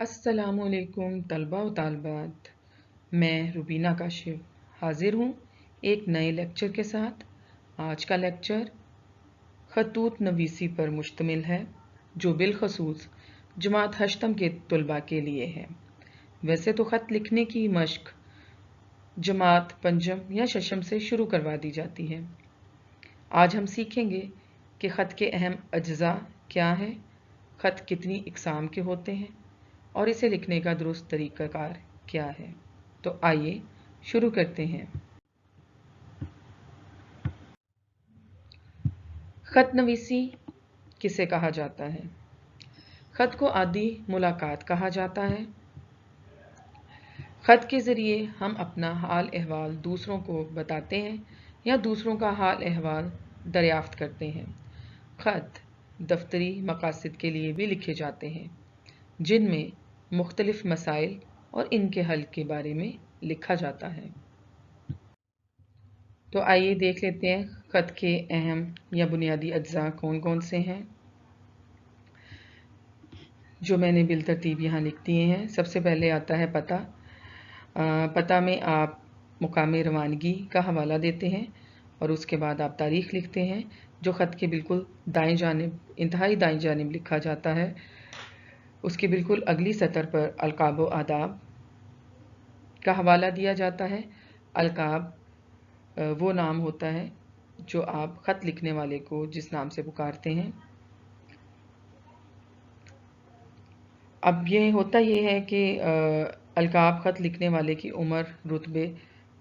अस्सलाम वालेकुम तलबा व तालबात। मैं रुबीना काशिफ हाजिर हूँ एक नए लेक्चर के साथ। आज का लेक्चर खतूत नवीसी पर मुश्तमिल है, जो बिलखसूस जमात हश्तम के तलबा के लिए है। वैसे तो ख़त लिखने की मश्क जमात पंजम या शशम से शुरू करवा दी जाती है। आज हम सीखेंगे कि ख़त के अहम अज्जा क्या हैं, ख़त कितनी इकसाम के होते हैं और इसे लिखने का दुरुस्त तरीक़ाकार क्या है। तो आइए शुरू करते हैं। ख़त नवीसी किसे कहा जाता है? ख़त को आदी मुलाकात कहा जाता है। ख़त के ज़रिए हम अपना हाल अहवाल दूसरों को बताते हैं या दूसरों का हाल अहवाल दरियाफ़्त करते हैं। ख़त दफ्तरी मकासद के लिए भी लिखे जाते हैं, जिनमें मुख्तलिफ़ मसाइल और इनके हल के बारे में लिखा जाता है। तो आइए देख लेते हैं ख़त के अहम या बुनियादी अज्जा कौन कौन से हैं, जो मैंने बिलतरतीब यहाँ लिख दिए हैं। सबसे पहले आता है पता। पता में आप मुकाम रवानगी का हवाला देते हैं और उसके बाद आप तारीख़ लिखते हैं, जो ख़त के बिल्कुल दाएं जानिब, इंतहाई दाएं जानिब लिखा जाता है। उसके बिल्कुल अगली सतर पर अलकाब व आदाब का हवाला दिया जाता है। अलकाब वो नाम होता है जो आप ख़त लिखने वाले को जिस नाम से पुकारते हैं। अब ये होता ये है कि अलकाब ख़त लिखने वाले की उम्र, रुतबे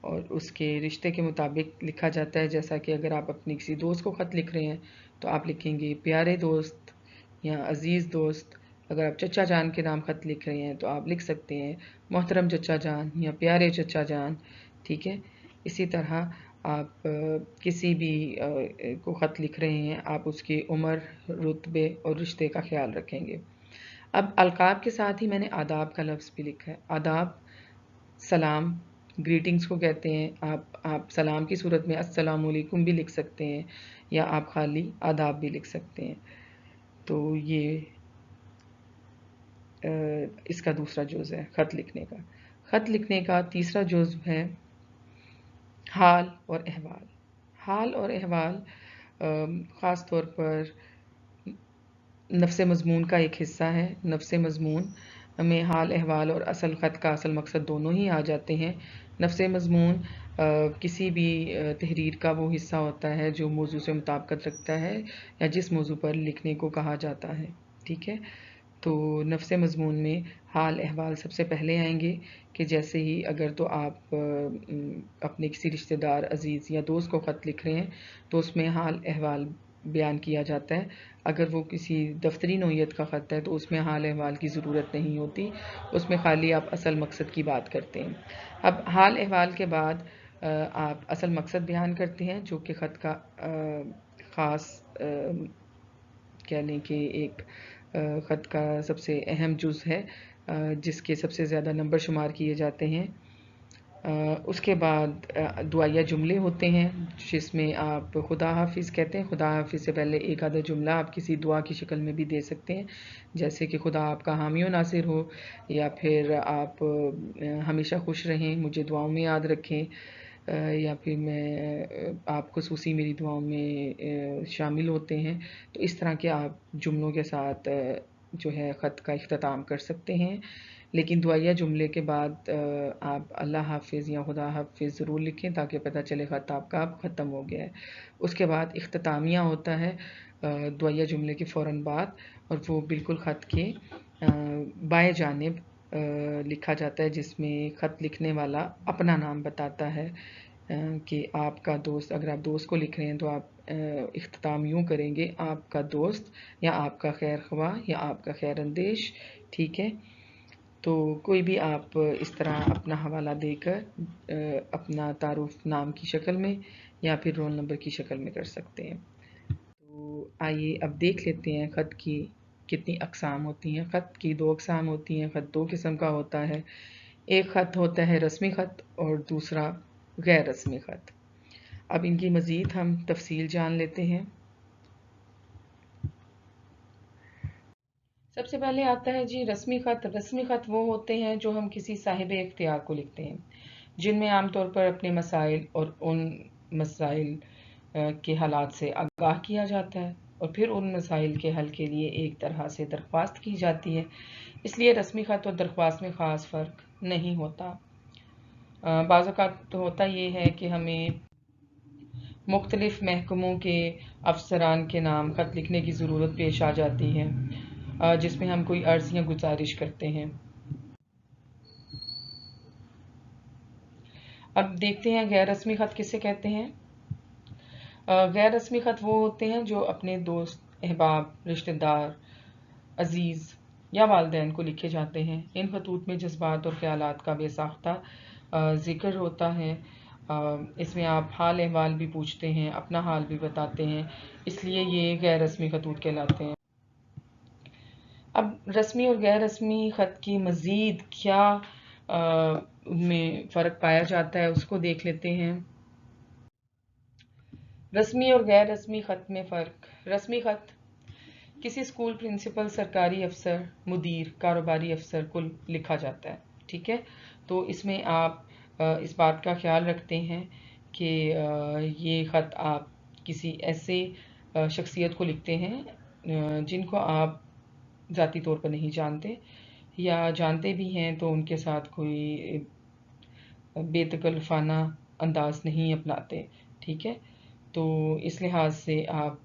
और उसके रिश्ते के मुताबिक लिखा जाता है। जैसा कि अगर आप अपनी किसी दोस्त को ख़त लिख रहे हैं तो आप लिखेंगे प्यारे दोस्त या अज़ीज़ दोस्त। अगर आप चचा जान के नाम ख़त लिख रहे हैं तो आप लिख सकते हैं मोहतरम चचा जान या प्यारे चचा जान। ठीक है। इसी तरह आप किसी भी को ख़त लिख रहे हैं, आप उसकी उम्र, रुतबे और रिश्ते का ख्याल रखेंगे। अब अलकाब के साथ ही मैंने आदाब का लफ्ज़ भी लिखा है। आदाब सलाम, ग्रीटिंग्स को कहते हैं। आप सलाम की सूरत में अस्सलाम वालेकुम भी लिख सकते हैं या आप खाली आदाब भी लिख सकते हैं। तो ये इसका दूसरा जुज़ है ख़त लिखने का। ख़त लिखने का तीसरा जुज़ है हाल और अहवाल। हाल और अहवाल ख़ास तौर पर नफ्स मज़मून का एक हिस्सा है। नफ्स मज़मून में हाल अहवाल और असल ख़त का असल मकसद दोनों ही आ जाते हैं। नफ्स मज़मून किसी भी तहरीर का वो हिस्सा होता है जो मौजू से मुताबिकत रखता है या जिस मौजू पर लिखने को कहा जाता है। ठीक है। तो नफ्स मज़मून में हाल अहवाल सबसे पहले आएंगे कि जैसे ही अगर तो आप अपने किसी रिश्तेदार, अज़ीज़ या दोस्त को ख़त लिख रहे हैं तो उसमें हाल अहवाल बयान किया जाता है। अगर वो किसी दफ्तरी नौइयत का ख़त है तो उसमें हाल अहवाल की ज़रूरत नहीं होती, उसमें खाली आप असल मकसद की बात करते हैं। अब हाल अहवाल के बाद आप असल मकसद बयान करते हैं, जो कि ख़त का ख़ास कह लें कि एक ख़त का सबसे अहम जुज़ है, जिसके सबसे ज़्यादा नंबर शुमार किए जाते हैं। उसके बाद दुआया जुमले होते हैं, जिसमें आप खुदा हाफिज़ कहते हैं। खुदा हाफिज़ से पहले एक आधा जुमला आप किसी दुआ की शक्ल में भी दे सकते हैं, जैसे कि खुदा आपका हामी व नासिर हो, या फिर आप हमेशा खुश रहें, मुझे दुआओं में याद रखें, या फिर मैं आप खुसूसी मेरी दुआओं में शामिल होते हैं। तो इस तरह के आप जुमलों के साथ जो है ख़त का इख्तिताम कर सकते हैं। लेकिन दुआया जुमले के बाद आप अल्लाह हाफिज़ या खुदा हाफिज़ ज़रूर लिखें, ताकि पता चले ख़त आपका अब ख़त्म हो गया है। उसके बाद इख्तितामिया होता है दुआया जुमले के फ़ौरन बाद, और वो बिल्कुल ख़त के बाएं जानिब लिखा जाता है, जिसमें ख़त लिखने वाला अपना नाम बताता है कि आपका दोस्त। अगर आप दोस्त को लिख रहे हैं तो आप इख्तिताम यूँ करेंगे, आपका दोस्त या आपका खैर ख्वाह या आपका खैर अंदेश। ठीक है। तो कोई भी आप इस तरह अपना हवाला देकर अपना तारुफ नाम की शक्ल में या फिर रोल नंबर की शक्ल में कर सकते हैं। तो आइए अब देख लेते हैं ख़त की कितनी अक़साम होती हैं। ख़त की दो अक़साम होती हैं। ख़त दो किस्म का होता है। एक ख़त होता है रस्मी ख़त और दूसरा गैर रस्मी ख़त। अब इनकी मज़ीद हम तफसील जान लेते हैं। सबसे पहले आता है जी रस्मी ख़त। रस्मी ख़त वो होते हैं जो हम किसी साहिब इख्तियार को लिखते हैं, जिनमें आमतौर पर अपने मसाइल और उन मसाइल के हालात से आगाह किया जाता है और फिर उन मसाइल के हल के लिए एक तरह से दरख्वास्त की जाती है। इसलिए रस्मी ख़त और दरख्वास्त में ख़ास फ़र्क नहीं होता। बाज़ औक़ात तो होता ये है कि हमें मुख्तलिफ़ महकमों के अफसरान के नाम ख़त लिखने की ज़रूरत पेश आ जाती है, जिसमें हम कोई अर्ज़ या गुजारिश करते हैं। अब देखते हैं गैर रस्मी ख़त किसे कहते हैं। गैर रस्मी ख़त वो होते हैं जो अपने दोस्त, अहबाब, रिश्तेदार, अजीज़ या वालिदैन को लिखे जाते हैं। इन खतूत में जज्बात और ख़यालात का बेसाख्ता ज़िक्र होता है। इसमें आप हाल अहवाल भी पूछते हैं, अपना हाल भी बताते हैं, इसलिए ये गैर रस्मी खतूत कहलाते हैं। अब रस्मी और गैर रस्मी ख़त की मज़ीद क्या उनमें फ़र्क पाया जाता है उसको देख लेते हैं। रस्मी और गैर रस्मी ख़त में फ़र्क। रस्मी ख़त किसी स्कूल प्रिंसिपल, सरकारी अफसर, मुदीर, कारोबारी अफसर को लिखा जाता है, ठीक है। तो इसमें आप इस बात का ख्याल रखते हैं कि ये ख़त आप किसी ऐसे शख्सियत को लिखते हैं जिनको आप ज़ाती तौर पर नहीं जानते, या जानते भी हैं तो उनके साथ कोई बेतकल्लफ़ाना अंदाज नहीं अपनाते, ठीक है। तो इस लिहाज से आप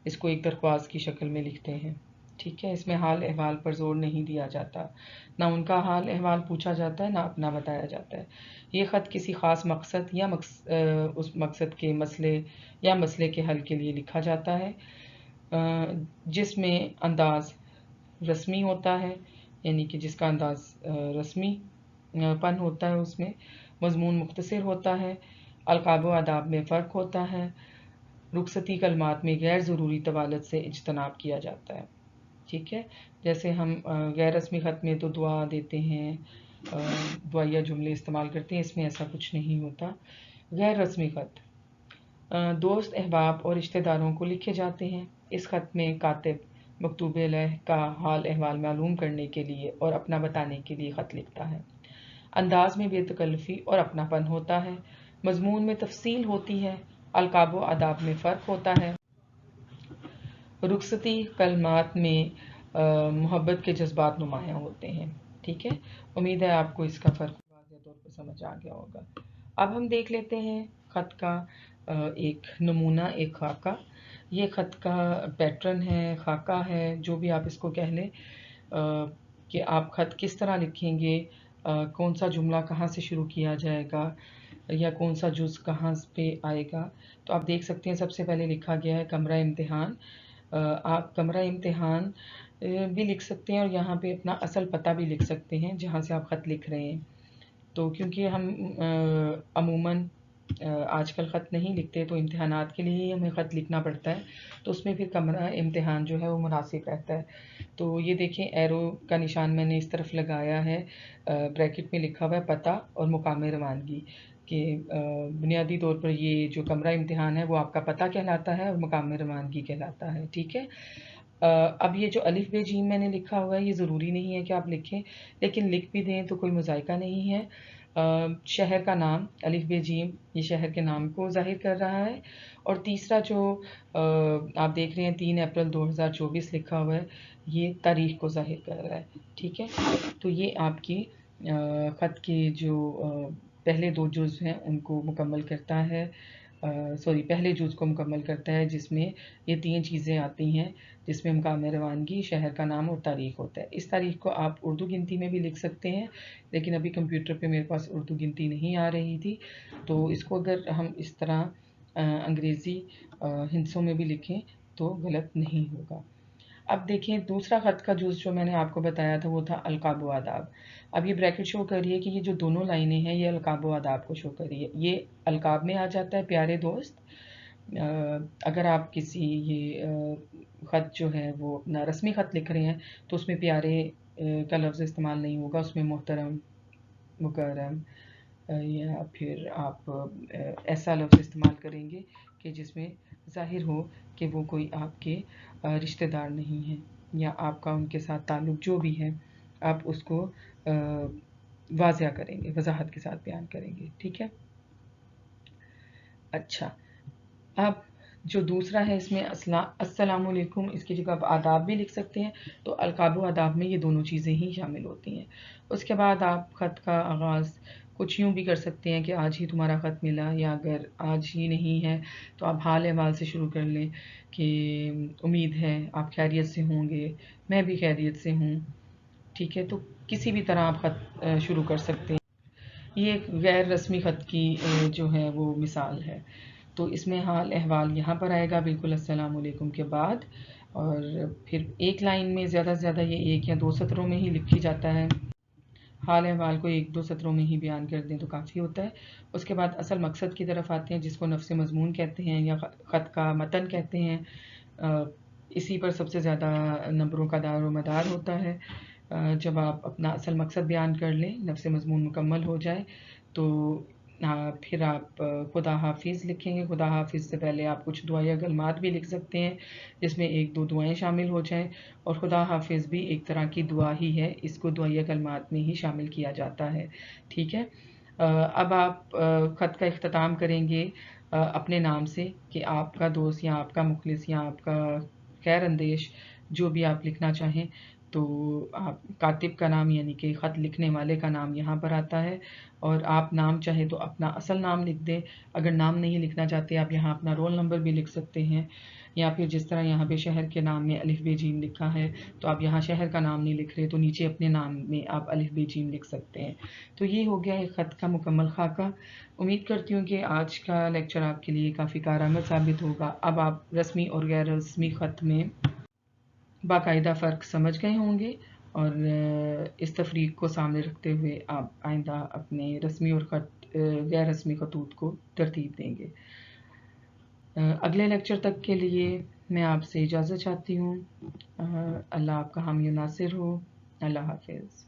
इसको एक दरख्वास्त की शक्ल में लिखते हैं, ठीक है। इसमें हाल अहवाल पर ज़ोर नहीं दिया जाता, ना उनका हाल अहवाल पूछा जाता है, ना अपना बताया जाता है। ये ख़त किसी ख़ास मकसद या उस मकसद के मसले या मसले के हल के लिए लिखा जाता है, जिसमें अंदाज़ रस्मी होता है, यानी कि जिसका अंदाज़ रस्मी पन होता है, उसमें मज़मून मुख्तसर होता है, अलक़ाब व आदाब में फ़र्क होता है, रुखसती कलमात में गैर ज़रूरी तवालत से इज्तनाब किया जाता है, ठीक है। जैसे हम गैर रस्मी ख़त में तो दुआ देते हैं, दुआया जुमले इस्तेमाल करते हैं, इसमें ऐसा कुछ नहीं होता। गैर रस्मी ख़त दोस्त, अहबाब और रिश्तेदारों को लिखे जाते हैं। इस ख़त में कातिब मकतूब अलैह का हाल अहवाल मालूम करने के लिए और अपना बताने के लिए ख़त लिखता है। अंदाज में बेतकल्लफ़ी और अपनापन होता है, मज़मून में तफसील होती है, अलक़ाब व आदाब में फ़र्क होता है, रुखसती कलमात में मोहब्बत के जज्बात नुमायाँ होते हैं, ठीक है। उम्मीद है आपको इसका फ़र्क वाज़ेह तौर पर समझ आ गया होगा। अब हम देख लेते हैं ख़त का एक नमूना, एक खाका। ये ख़त का पैटर्न है, खाका है, जो भी आप इसको कह लें, कि आप ख़त किस तरह लिखेंगे, कौन सा जुमला कहाँ से शुरू किया जाएगा या कौन सा जुज़ कहाँ पे आएगा। तो आप देख सकते हैं सबसे पहले लिखा गया है कमरा इम्तिहान। आप कमरा इम्तिहान भी लिख सकते हैं और यहाँ पे अपना असल पता भी लिख सकते हैं जहाँ से आप ख़त लिख रहे हैं। तो क्योंकि हम अमूमन आजकल ख़त नहीं लिखते, तो इम्तिहानात के लिए ही हमें ख़त लिखना पड़ता है, तो उसमें फिर कमरा इम्तिहान जो है वो मुनासिब रहता है। तो ये देखें, एरो का निशान मैंने इस तरफ लगाया है, ब्रैकेट में लिखा हुआ है पता और मुकाम रवानगी कि बुनियादी तौर पर ये जो कमरा इम्तिहान है वो आपका पता कहलाता है और मुकाम रवानगी कहलाता है, ठीक है। अब ये जो अलिफ बे जीम मैंने लिखा हुआ है, ये ज़रूरी नहीं है कि आप लिखें, लेकिन लिख भी दें तो कोई मुज़ायका नहीं है। शहर का नाम अलिफ बे जीम, ये शहर के नाम को ज़ाहिर कर रहा है। और तीसरा जो आप देख रहे हैं 3 अप्रैल 2024 लिखा हुआ है, ये तारीख़ को ज़ाहिर कर रहा है, ठीक है। तो ये आपकी ख़त के जो पहले 2 जुज़ हैं उनको मुकम्मल करता है, पहले जुज़ को मुकम्मल करता है, जिसमें ये 3 चीज़ें आती हैं, जिसमें मुकाम रवानगी, शहर का नाम और तारीख़ होता है। इस तारीख़ को आप उर्दू गिनती में भी लिख सकते हैं, लेकिन अभी कंप्यूटर पे मेरे पास उर्दू गिनती नहीं आ रही थी, तो इसको अगर हम इस तरह अंग्रेज़ी हिंसों में भी लिखें तो गलत नहीं होगा। अब देखें दूसरा ख़त का जुज़ जो मैंने आपको बताया था वो था अलक़ाब व आदाब। अब ये ब्रैकेट शो कर रही है कि ये जो दोनों लाइनें हैं ये अलक़ाब व आदाब को शो कर रही है। ये अलक़ाब में आ जाता है प्यारे दोस्त। अगर आप किसी ये ख़त जो है वो अपना रस्मी ख़त लिख रहे हैं तो उसमें प्यारे का लफ्ज़ इस्तेमाल नहीं होगा, उसमें मोहतरम, मुकर्रम या फिर आप ऐसा लफ्ज़ इस्तेमाल करेंगे कि जिसमें ज़ाहिर हो कि वो कोई आपके रिश्तेदार नहीं हैं, یا آپ کا ان کے ساتھ تعلق جو بھی ہے آپ اس کو واضح کریں گے، وضاحت کے ساتھ بیان کریں گے، ٹھیک ہے؟ اچھا، اب جو دوسرا ہے اس میں السلام علیکم، اس کی جگہ آپ آداب بھی لکھ سکتے ہیں، تو القاب و آداب میں یہ دونوں چیزیں ہی شامل ہوتی ہیں۔ اس کے بعد آپ خط کا آغاز کچھ یوں بھی کر سکتے ہیں کہ آج ہی تمہارا خط ملا، یا اگر آج ہی نہیں ہے تو آپ حال احوال سے شروع کر لیں کہ امید ہے آپ خیریت سے ہوں گے، میں بھی خیریت سے ہوں، ٹھیک ہے؟ تو کسی بھی طرح آپ خط شروع کر سکتے ہیں۔ یہ ایک غیر رسمی خط کی جو ہے وہ مثال ہے۔ تو اس میں حال احوال یہاں پر آئے گا بالکل السلام علیکم کے بعد، اور پھر ایک لائن میں زیادہ سے زیادہ یہ 1 یا 2 سطروں میں ہی لکھی جاتا ہے۔ حال احوال کو 1-2 سطروں میں ہی بیان کر دیں تو کافی ہوتا ہے۔ اس کے بعد اصل مقصد کی طرف آتے ہیں، جس کو نفس مضمون کہتے ہیں یا خط کا متن کہتے ہیں۔ اسی پر سب سے زیادہ نمبروں کا دار و مدار ہوتا ہے۔ جب آپ اپنا اصل مقصد بیان کر لیں، نفس مضمون مکمل ہو جائے، تو پھر آپ خدا حافظ لکھیں گے۔ خدا حافظ سے پہلے آپ کچھ دعائیہ کلمات بھی لکھ سکتے ہیں، جس میں 1-2 دعائیں شامل ہو جائیں، اور خدا حافظ بھی ایک طرح کی دعا ہی ہے، اس کو دعائیہ کلمات میں ہی شامل کیا جاتا ہے، ٹھیک ہے؟ اب آپ خط کا اختتام کریں گے اپنے نام سے، کہ آپ کا دوست یا آپ کا مخلص یا آپ کا خیر اندیش جو بھی آپ لکھنا چاہیں، تو آپ کاتب کا نام یعنی کہ خط لکھنے والے کا نام یہاں پر آتا ہے، اور آپ نام چاہے تو اپنا اصل نام لکھ دیں۔ اگر نام نہیں لکھنا چاہتے آپ یہاں اپنا رول نمبر بھی لکھ سکتے ہیں، یا پھر جس طرح یہاں پہ شہر کے نام میں الف ب ج لکھا ہے تو آپ یہاں شہر کا نام نہیں لکھ رہے تو نیچے اپنے نام میں آپ الف ب ج لکھ سکتے ہیں۔ تو یہ ہو گیا ایک خط کا مکمل خاکہ۔ امید کرتی ہوں کہ آج کا لیکچر آپ کے لیے کافی کارآمد ثابت ہوگا۔ اب آپ رسمی اور غیر رسمی خط میں باقاعدہ فرق سمجھ گئے ہوں گے، اور اس تفریق کو سامنے رکھتے ہوئے آپ آئندہ اپنے رسمی اور غیر رسمی خطوط کو ترتیب دیں گے۔ اگلے لیکچر تک کے لیے میں آپ سے اجازت چاہتی ہوں۔ اللہ آپ کا حامی و ناصر ہو۔ اللہ حافظ۔